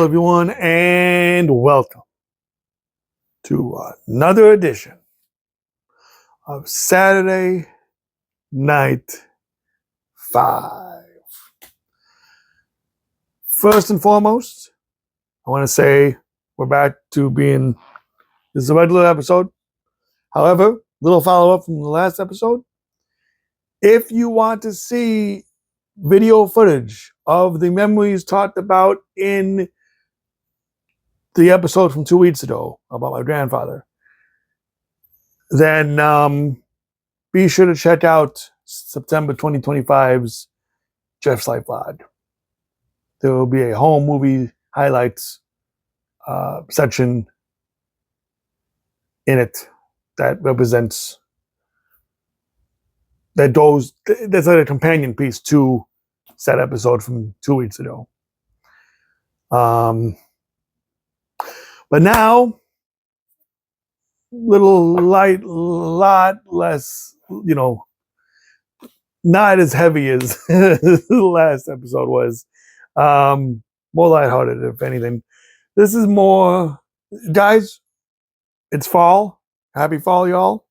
Hello, everyone, and welcome to another edition of Saturday Night 5. First and foremost, I want to say we're back to being, this is a regular episode. However, little follow-up from the last episode. If you want to see video footage of the memories talked about in the episode from 2 weeks ago about my grandfather, then be sure to check out September 2025's Jeff's Life Vlog. There will be a home movie highlights section in it that represents, that's like a companion piece to that episode from 2 weeks ago. But now, lot less, not as heavy as the last episode was. More lighthearted, if anything. This is more, guys, it's fall. Happy fall, y'all.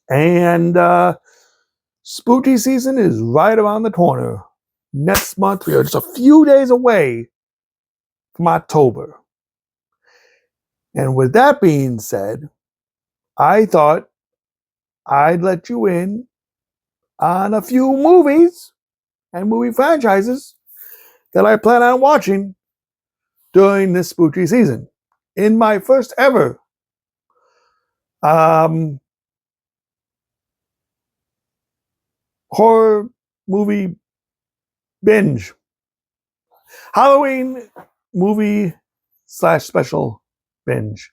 And spooky season is right around the corner. Next month, we are just a few days away from October. And with that being said, I thought I'd let you in on a few movies and movie franchises that I plan on watching during this spooky season. In my first ever horror movie binge, Halloween movie / special binge.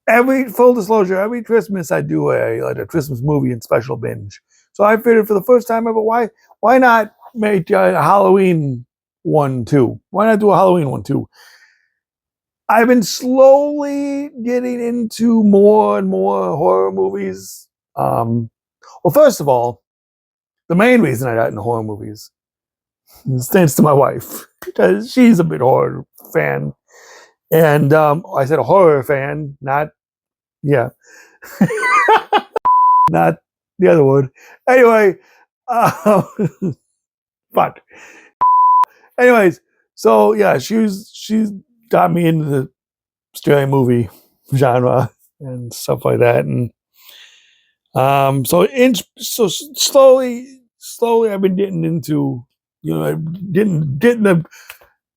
Full disclosure, every Christmas I do a Christmas movie and special binge. So I figured for the first time ever, why not make a Halloween one too? Why not do a Halloween one too? I've been slowly getting into more and more horror movies. Well, first of all, the main reason I got into horror movies is thanks to my wife, because she's a big horror fan. And I said a horror fan, not not the other word. Anyway, fuck. Anyways, so yeah, she's got me into the scary movie genre and stuff like that, and so slowly I've been getting into, getting the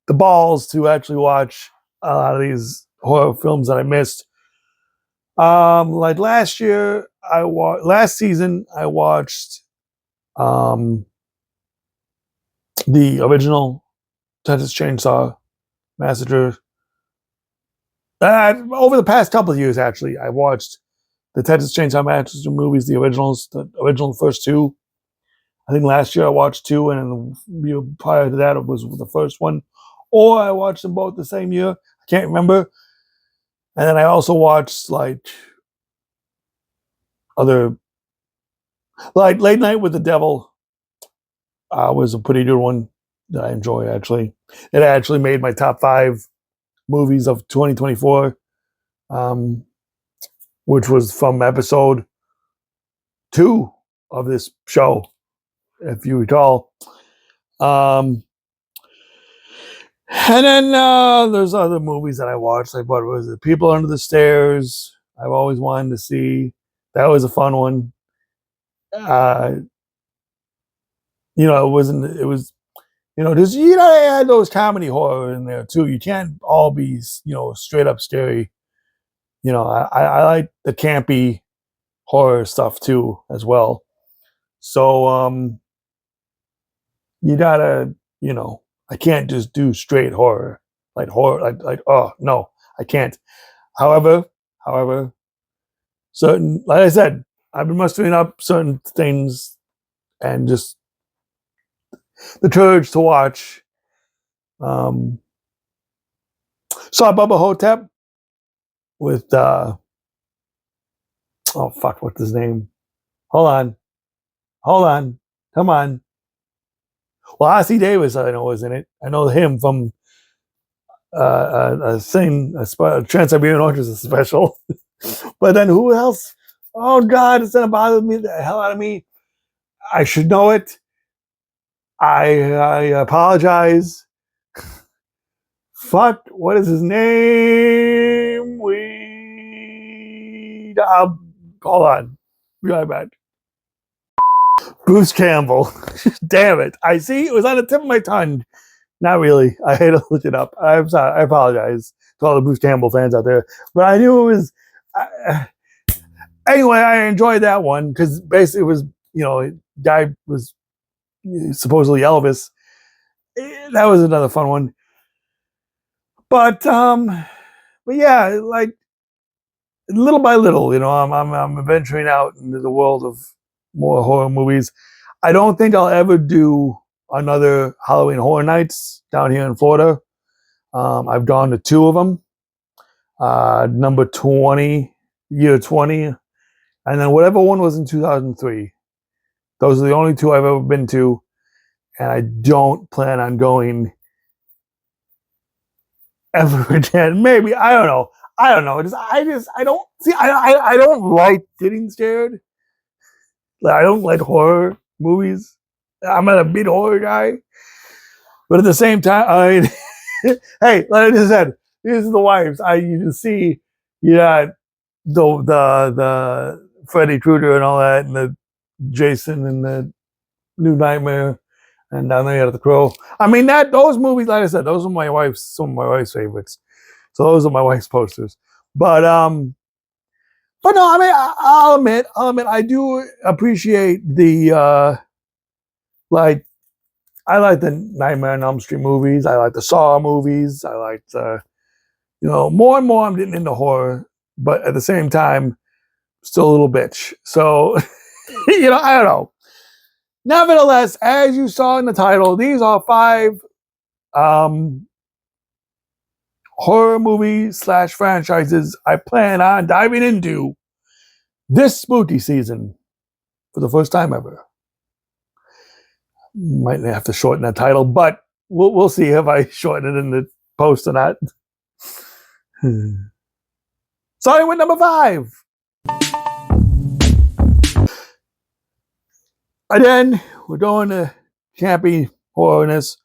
balls to actually watch a lot of these horror films that I missed. Like last season I watched the original Texas Chainsaw Massacre. Over the past couple of years, actually, I watched the Texas Chainsaw Massacre movies, the original first two. I think last year I watched two, and then prior to that it was the first one, or I watched them both the same year. I can't remember. And then I also watched like other, like Late Night with the Devil. Was a pretty good one that I enjoy. Actually, it actually made my top 5 movies of 2024, which was from episode 2 of this show, if you recall. And then there's other movies that I watched. Like, what was it? People Under the Stairs. I've always wanted to see. That was a fun one. It was, because you gotta add those comedy horror in there too. You can't all be, straight up scary. I like the campy horror stuff too as well. So you gotta, I can't just do straight horror, like oh no, I can't. However, certain, like I said, I've been mustering up certain things and just the courage to watch. Saw Bubba Hotep with oh fuck, what's his name? Hold on, come on. Well, Ossie Davis, I know, was in it. I know him from a Trans-Siberian Orchestra special. But then who else? Oh God, it's gonna bother me the hell out of me. I should know it. I apologize. Fuck, what is his name? Hold on. Be right back. Bruce Campbell. Damn it. I see it was on the tip of my tongue. Not really. I had to look it up. I'm sorry. I apologize to all the Bruce Campbell fans out there. But I knew it was. Anyway, I enjoyed that one because basically it was, guy was supposedly Elvis. That was another fun one. But yeah, like little by little, I'm venturing out into the world of more horror movies. I don't think I'll ever do another Halloween Horror Nights down here in Florida. I've gone to 2 of them. Number 20, year 20, and then whatever one was in 2003. Those are the only 2 I've ever been to, and I don't plan on going ever again. Maybe, I don't know. I don't see. I don't like getting scared. Like, I don't like horror movies. I'm not a big horror guy, but at the same time, I mean, hey, like I just said, these are the wives. You can see, yeah, the Freddy Krueger and all that, and the Jason and the New Nightmare, and down there at the Crow. I mean, those movies, like I said, those are some of my wife's favorites. So those are my wife's posters. But no, I mean, I'll admit, I do appreciate the like. I like the Nightmare on Elm Street movies. I like the Saw movies. I like the, more and more I'm getting into horror, but at the same time, still a little bitch. So, I don't know. Nevertheless, as you saw in the title, these are 5 horror movies / franchises I plan on diving into this spooky season for the first time ever. Might have to shorten that title, but we'll see if I shorten it in the post or not. Starting with number 5. Again, we're going to campy horrorness.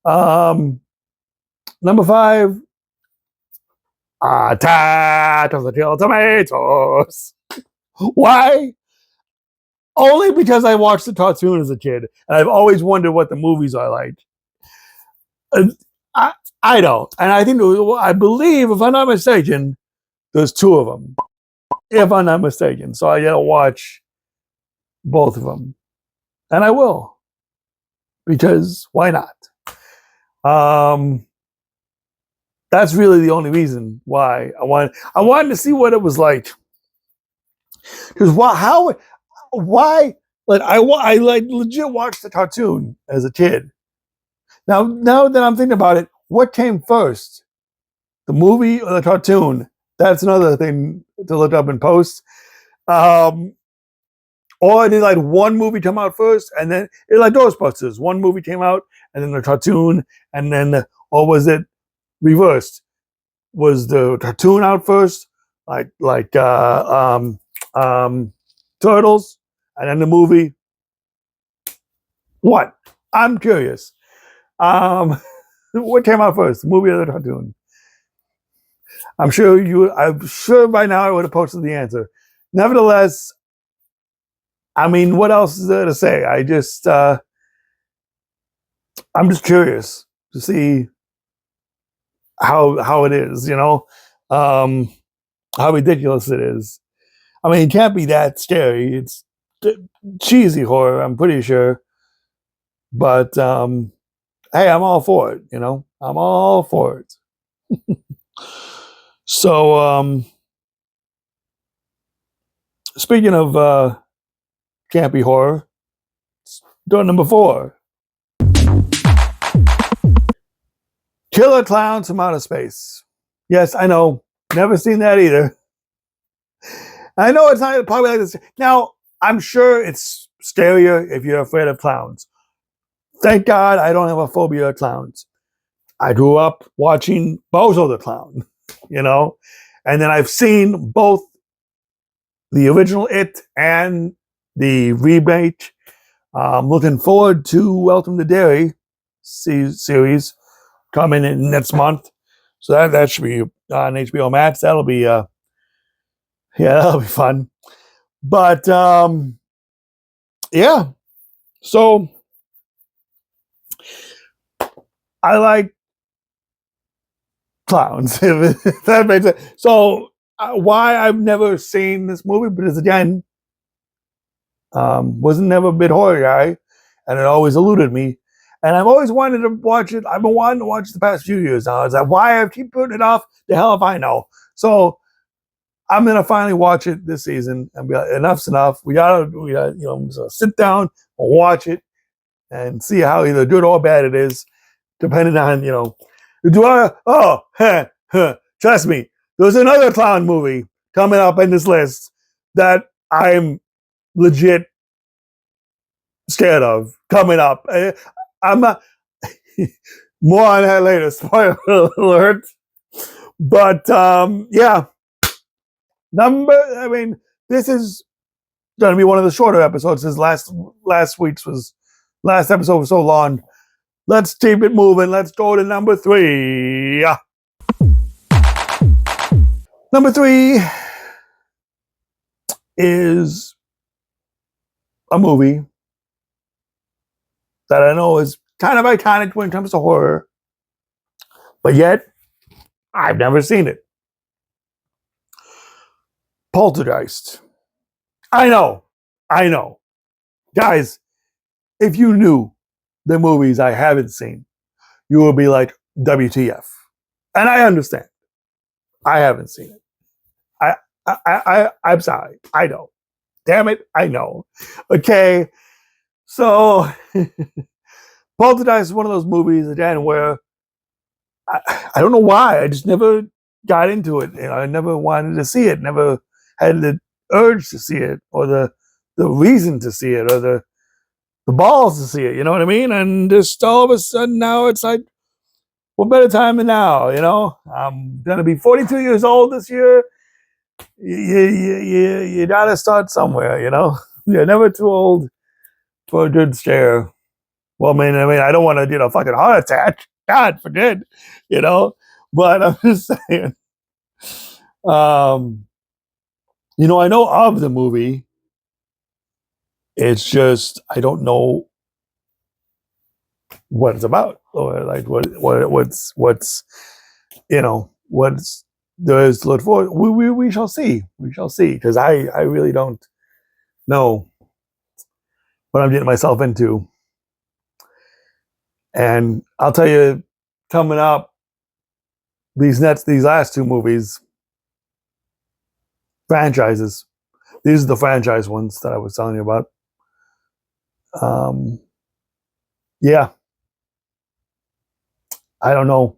Number 5, Attack of the Killer Tomatoes. Why? Only because I watched the cartoon as a kid, and I've always wondered what the movies are like. I don't, and I believe, if I'm not mistaken, there's 2 of them. If I'm not mistaken, so I gotta watch both of them, and I will, because why not? That's really the only reason why I wanted to see what it was like. Because why? Like I like legit watched the cartoon as a kid. Now that I'm thinking about it, what came first, the movie or the cartoon? That's another thing to look up in post. Or did like one movie come out first, and then it's like Ghostbusters? One movie came out, and then the cartoon, and then, or was it reversed? Was the cartoon out first, like Turtles, and then the movie? What? I'm curious. What came out first, the movie or the cartoon? I'm sure by now I would have posted the answer. Nevertheless, I mean, what else is there to say? I'm just curious to see how it is, how ridiculous it is. I mean, it can't be that scary. It's cheesy horror, I'm pretty sure. But hey, I'm all for it, I'm all for it. So, speaking of campy horror, go to number 4. Killer Clowns from Outer Space. Yes, I know. Never seen that either. I know it's not probably like this. Now, I'm sure it's scarier if you're afraid of clowns. Thank God I don't have a phobia of clowns. I grew up watching Bozo the Clown, you know, and then I've seen both the original It and the remake. Looking forward to Welcome to Derry series coming in next month. So that should be on HBO Max. That'll be that'll be fun. But yeah, so I like clowns. If that makes sense. So why I've never seen this movie, because again, wasn't never a big horror guy, and it always eluded me. And I've always wanted to watch it. I've been wanting to watch it the past few years now. Is that why I keep putting it off? The hell if I know. So I'm gonna finally watch it this season and be like, enough's enough. We gotta so sit down and watch it and see how either good or bad it is, depending on do I trust me. There's another clown movie coming up in this list that I'm legit scared of coming up. I'm not more on that later. Spoiler alert. But yeah, this is going to be one of the shorter episodes. Since last episode was so long. Let's keep it moving. Let's go to number 3. Number 3 is a movie that I know is kind of iconic when it comes to horror, but yet I've never seen it. Poltergeist. I know. Guys, if you knew the movies I haven't seen, you would be like, WTF. And I understand. I haven't seen it. I'm sorry. I know. Damn it, I know. Okay. So Poltergeist is one of those movies again where I don't know why. I just never got into it. I never wanted to see it, never had the urge to see it, or the reason to see it, or the balls to see it, you know what I mean? And just all of a sudden now it's like, what better time than now, I'm gonna be 42 years old this year. You gotta start somewhere, You're never too old for a good scare. Well, I don't want to get a fucking heart attack. God forbid, But I'm just saying. I know of the movie. It's just I don't know what it's about, or like what's there is to look for. We shall see. We shall see, because I really don't know what I'm getting myself into. And I'll tell you, coming up, these last 2 movies, franchises. These are the franchise ones that I was telling you about. Yeah. I don't know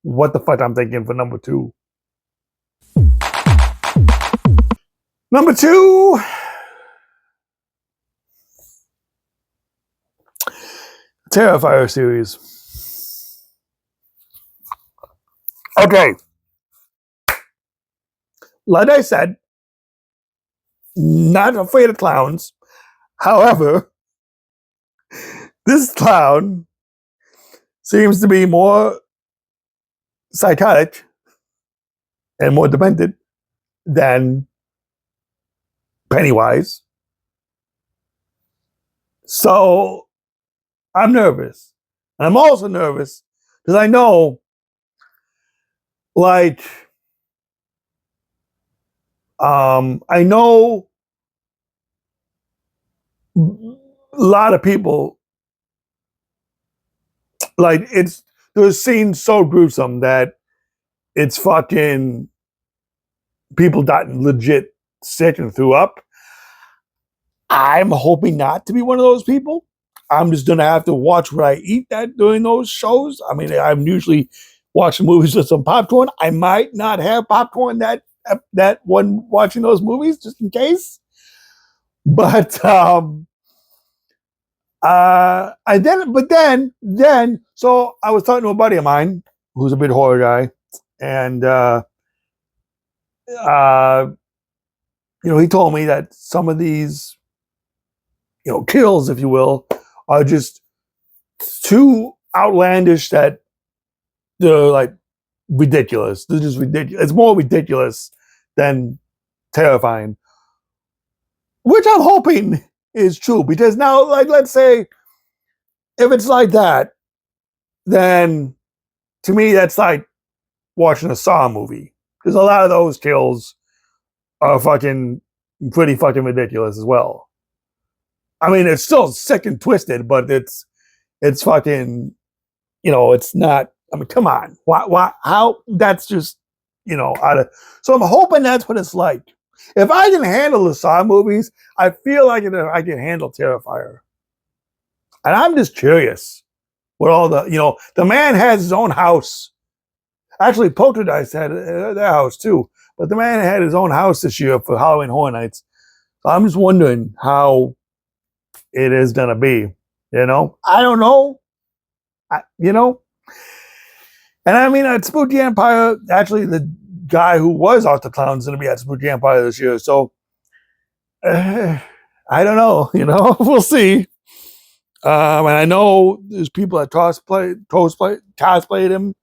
what the fuck I'm thinking for number 2. Number 2, Terrifier series. Okay. Like I said, not afraid of clowns. However, this clown seems to be more psychotic and more demented than Pennywise. So I'm nervous. I'm also nervous because I know, I know a lot of people, there's scenes so gruesome that it's fucking, people got legit sick and threw up. I'm hoping not to be one of those people. I'm just gonna have to watch what I eat during those shows. I'm usually watching movies with some popcorn. I might not have popcorn that when watching those movies, just in case. But So I was talking to a buddy of mine who's a big horror guy, and uh, he told me that some of these, kills, if you will, are just too outlandish that they're like ridiculous. They're just ridiculous. It's more ridiculous than terrifying, which I'm hoping is true because now, like, let's say if it's like that, then to me that's like watching a Saw movie because a lot of those kills are fucking pretty fucking ridiculous as well. I mean, it's still sick and twisted, but it's fucking, it's not. I mean, come on, why, how? That's just, out of. So I'm hoping that's what it's like. If I can handle the Saw movies, I feel like I can handle Terrifier. And I'm just curious what all the man has his own house. Actually, Poltergeist had their house too, but the man had his own house this year for Halloween Horror Nights. So I'm just wondering how it is gonna be. I don't know. And I mean, at Spooky Empire, actually, the guy who was Art the Clown is going to be at Spooky Empire this year. So I don't know. We'll see. And I know there's people that cosplayed him.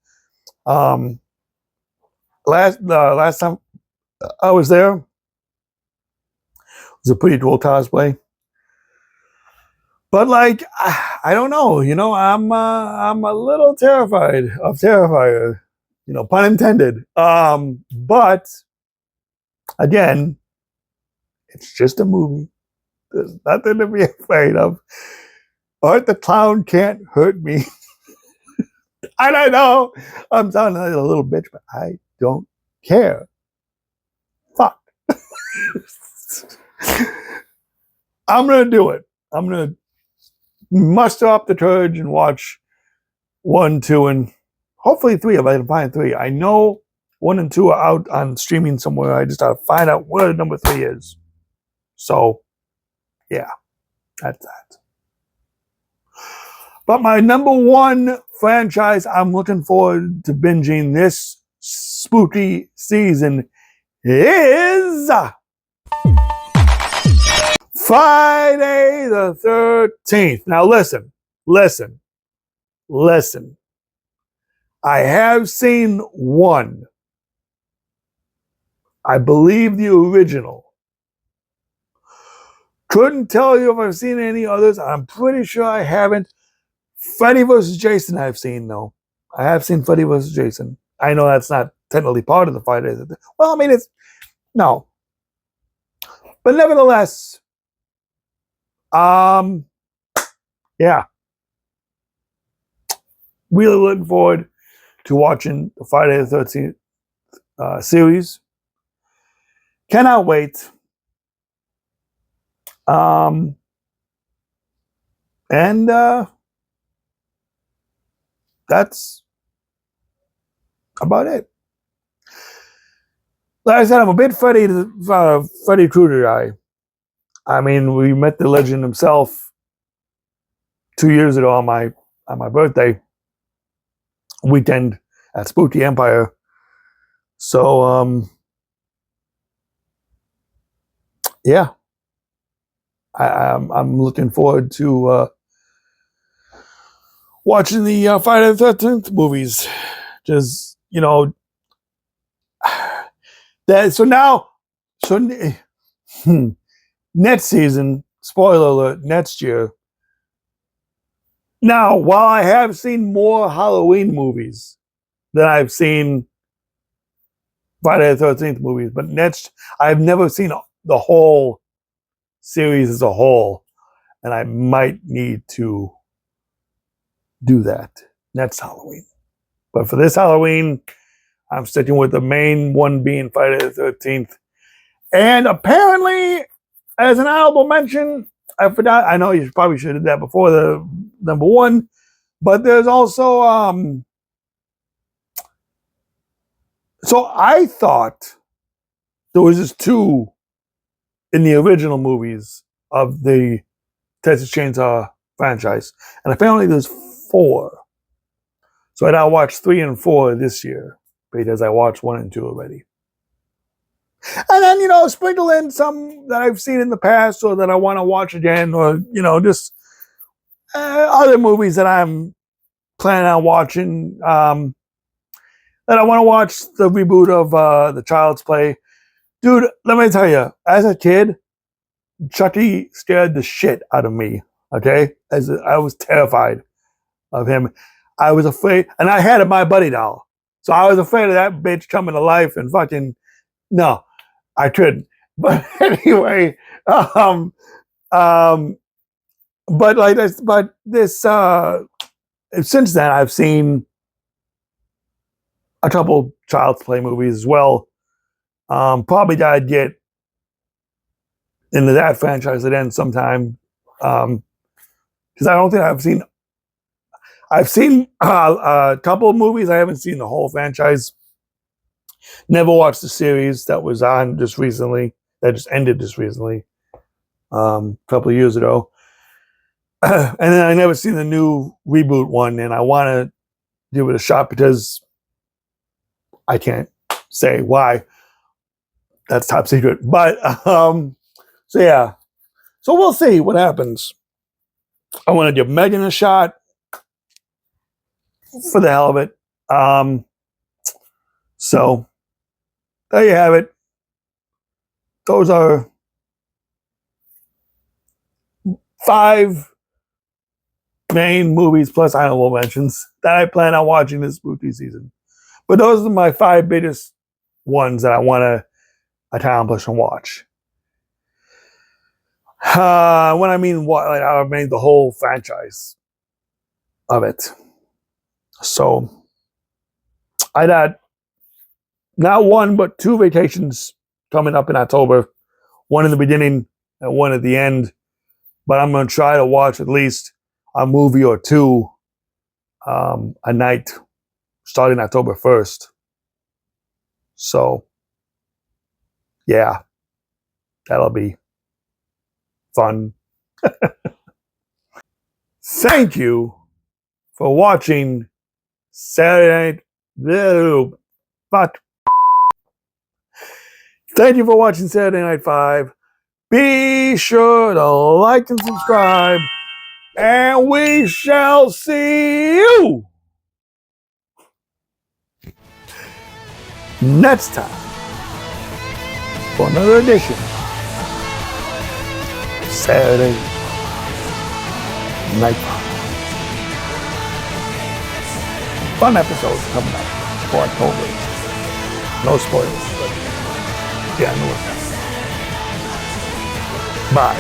Last time I was there, it was a pretty cool cosplay. But like, I don't know. I'm a little terrified of Terrifier. Pun intended. But again, it's just a movie. There's nothing to be afraid of. Art the Clown can't hurt me. And I know I'm sounding like a little bitch, but I don't care. Fuck. I'm gonna do it. I'm gonna muster up the courage and watch 1, 2, and hopefully 3 if I can find 3. I know 1 and 2 are out on streaming somewhere. I just gotta find out where number 3 is. So, yeah, that's that. But my number 1 franchise I'm looking forward to binging this spooky season is Friday the 13th. Now listen. I have seen 1. I believe the original. Couldn't tell you if I've seen any others. I'm pretty sure I haven't. Freddy vs. Jason I've seen, though. I have seen Freddy vs. Jason. I know that's not technically part of the Friday. Well, I mean, it's... No. But nevertheless, yeah. Really looking forward to watching the Friday the 13th series. Cannot wait. And that's about it. Like I said, I'm a big Freddy Krueger guy. I mean, we met the legend himself 2 years ago on my birthday weekend at Spooky Empire. So yeah, I'm looking forward to watching the Friday the 13th movies. Just next season, spoiler alert, next year. Now, while I have seen more Halloween movies than I've seen Friday the 13th movies, but I've never seen the whole series as a whole, and I might need to do that next Halloween. But for this Halloween, I'm sticking with the main one being Friday the 13th. And apparently, as an honorable mention, I forgot, I know you probably should have did that before the number 1, but there's also, so I thought there was just 2 in the original movies of the Texas Chainsaw franchise. And apparently there's 4. So I now watch 3 and 4 this year because I watched 1 and 2 already. And then, sprinkle in some that I've seen in the past or that I want to watch again, or, just other movies that I'm planning on watching. That I want to watch the reboot of The Child's Play. Dude, let me tell you, as a kid, Chucky scared the shit out of me, okay? I was terrified of him. I was afraid, and I had a My Buddy doll. So I was afraid of that bitch coming to life and fucking, no, I couldn't. But anyway, but like this, since then I've seen a couple Child's Play movies as well. Probably gotta get into that franchise again sometime. Because I don't think I've seen a couple of movies. I haven't seen the whole franchise. Never watched the series that was on just recently. That just ended just recently. A couple of years ago. And then I never seen the new reboot one, and I want to give it a shot because I can't say why. That's top secret. But so yeah. So we'll see what happens. I want to give Megan a shot for the hell of it. So there you have it. Those are 5 main movies plus honorable mentions that I plan on watching this spooky season. But those are my 5 biggest ones that I want to accomplish and watch. When I mean what, like I made the whole franchise of it. So I got not 1 but 2 vacations coming up in October. 1 in the beginning and 1 at the end. But I'm going to try to watch at least a movie or 2 a night starting October 1st. So yeah, that'll be fun. Thank you for watching Saturday Night. Fuck. Thank you for watching Saturday Night 5. Be sure to like and subscribe, and we shall see you next time for another edition of Saturday Night 5. Fun episodes coming up for October. No spoilers, but yeah, no. Bye.